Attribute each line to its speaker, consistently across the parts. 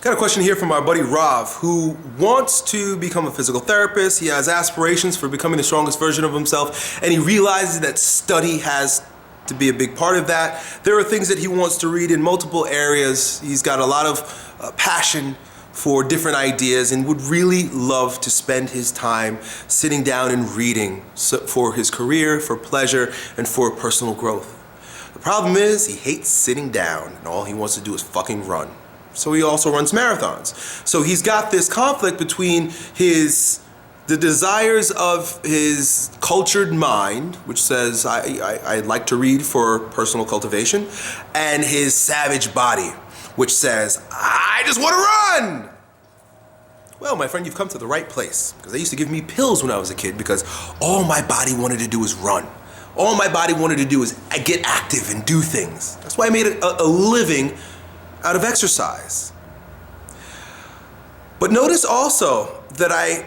Speaker 1: Got a question here from our buddy Rav, who wants to become a physical therapist. He has aspirations for becoming the strongest version of himself, and he realizes that study has to be a big part of that. There are things that he wants to read in multiple areas. He's got a lot of passion for different ideas and would really love to spend his time sitting down and reading for his career, for pleasure, and for personal growth. The problem is he hates sitting down, and all he wants to do is fucking run. So he also runs marathons. So he's got this conflict between the desires of his cultured mind, which says I'd like to read for personal cultivation, and his savage body, which says I just want to run. Well, my friend, you've come to the right place, because they used to give me pills when I was a kid because all my body wanted to do was run. All my body wanted to do is get active and do things. That's why I made a living out of exercise. But notice also that I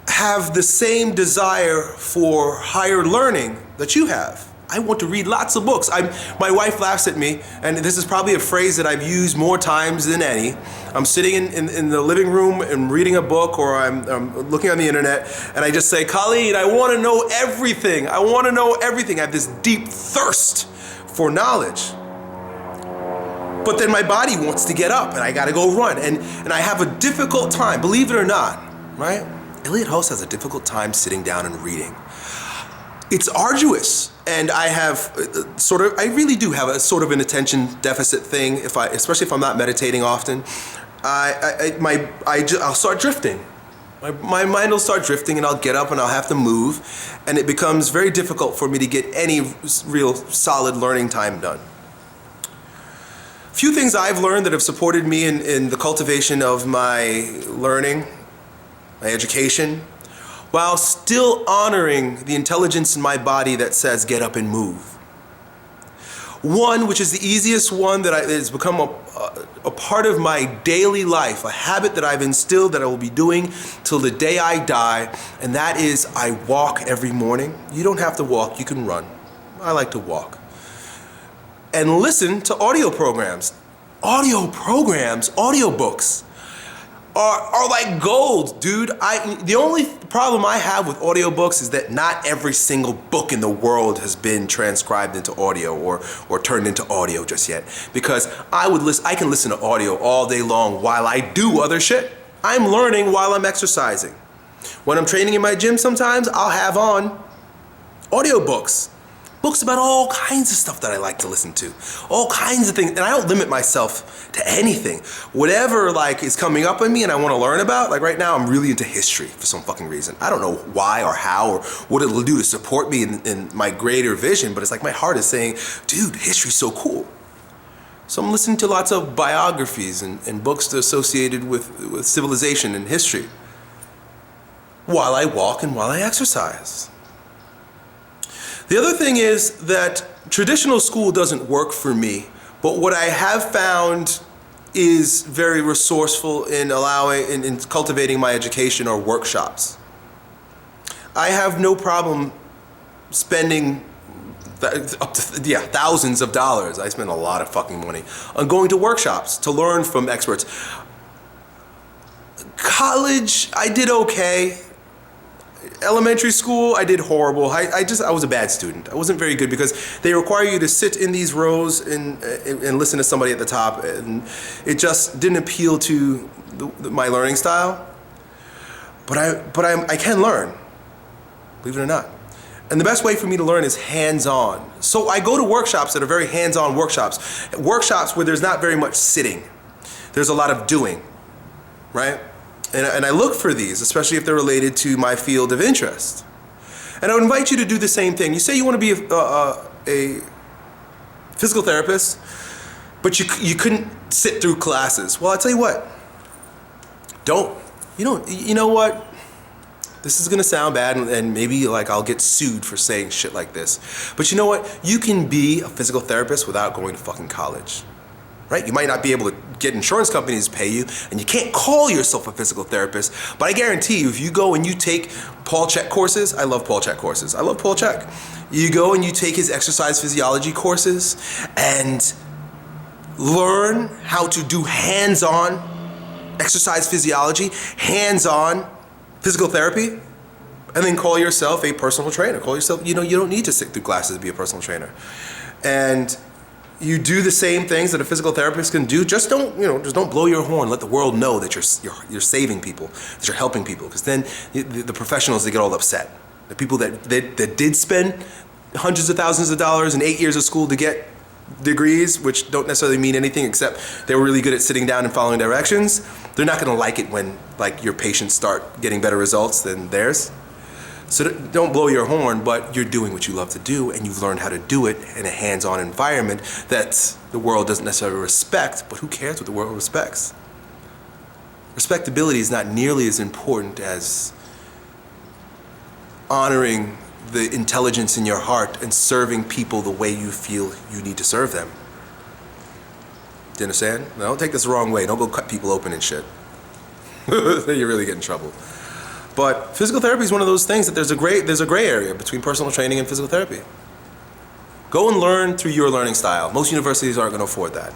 Speaker 1: have the same desire for higher learning that you have. I want to read lots of books. My wife laughs at me, and this is probably a phrase that I've used more times than any. I'm sitting in the living room and reading a book, or I'm looking on the internet, and I just say, Colleen, I want to know everything. I want to know everything. I have this deep thirst for knowledge. But then my body wants to get up and I gotta go run. And I have a difficult time, believe it or not, right? Elliott Hulse has a difficult time sitting down and reading. It's arduous. And I have I really do have a sort of an attention deficit thing, especially if I'm not meditating often. I'll start drifting. My mind will start drifting and I'll get up and I'll have to move. And it becomes very difficult for me to get any real solid learning time done. Few things I've learned that have supported me in the cultivation of my learning, my education, while still honoring the intelligence in my body that says get up and move. One, which is the easiest one that has become a part of my daily life, a habit that I've instilled that I will be doing till the day I die, and that is I walk every morning. You don't have to walk, you can run. I like to walk. And listen to audio programs. Audiobooks are like gold, dude. The only problem I have with audiobooks is that not every single book in the world has been transcribed into audio or turned into audio just yet. Because I can listen to audio all day long while I do other shit. I'm learning while I'm exercising. When I'm training in my gym sometimes, I'll have on audiobooks. Books about all kinds of stuff that I like to listen to. All kinds of things. And I don't limit myself to anything. Whatever is coming up on me and I want to learn about, like right now I'm really into history for some fucking reason. I don't know why or how or what it'll do to support me in my greater vision, but it's like my heart is saying, dude, history's so cool. So I'm listening to lots of biographies and books associated with civilization and history while I walk and while I exercise. The other thing is that traditional school doesn't work for me, but what I have found is very resourceful in cultivating my education are workshops. I have no problem spending thousands of dollars. I spend a lot of fucking money on going to workshops to learn from experts. College, I did okay. Elementary school, I did horrible. I was a bad student. I wasn't very good because they require you to sit in these rows and listen to somebody at the top, and it just didn't appeal to my learning style. But I can learn, believe it or not. And the best way for me to learn is hands-on. So I go to workshops that are very hands-on workshops where there's not very much sitting. There's a lot of doing, right? And I look for these, especially if they're related to my field of interest. And I would invite you to do the same thing. You say you want to be a physical therapist, but you couldn't sit through classes. Well, I'll tell you what. You know what? This is gonna sound bad, and maybe I'll get sued for saying shit like this. But you know what? You can be a physical therapist without going to fucking college. Right? You might not be able to get insurance companies to pay you, and you can't call yourself a physical therapist, but I guarantee you, if you go and you take Paul Chek courses, I love Paul Chek courses. I love Paul Chek. You go and you take his exercise physiology courses and learn how to do hands-on exercise physiology, hands-on physical therapy, and then call yourself a personal trainer. Call yourself, you don't need to sit through classes to be a personal trainer. And you do the same things that a physical therapist can do. Just don't blow your horn. Let the world know that you're saving people, that you're helping people. Because then the professionals, they get all upset. The people that did spend hundreds of thousands of dollars and 8 years of school to get degrees, which don't necessarily mean anything except they were really good at sitting down and following directions, they're not going to like it when your patients start getting better results than theirs. So don't blow your horn, but you're doing what you love to do, and you've learned how to do it in a hands-on environment that the world doesn't necessarily respect, but who cares what the world respects? Respectability is not nearly as important as honoring the intelligence in your heart and serving people the way you feel you need to serve them. Do you understand? Now, don't take this the wrong way. Don't go cut people open and shit. Then you really get in trouble. But physical therapy is one of those things that there's a gray area between personal training and physical therapy. Go and learn through your learning style. Most universities aren't going to afford that.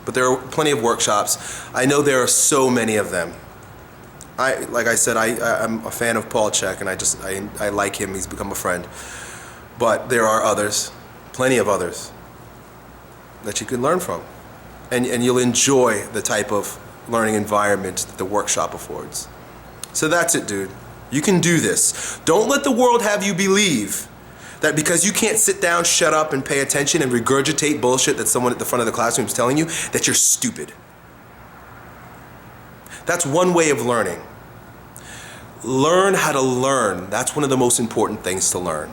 Speaker 1: But there are plenty of workshops. I know there are so many of them. Like I said, I'm a fan of Paul Chek, and I like him. He's become a friend. But there are others, plenty of others, that you can learn from. And you'll enjoy the type of learning environment that the workshop affords. So that's it, dude. You can do this. Don't let the world have you believe that because you can't sit down, shut up, and pay attention and regurgitate bullshit that someone at the front of the classroom is telling you, that you're stupid. That's one way of learning. Learn how to learn. That's one of the most important things to learn.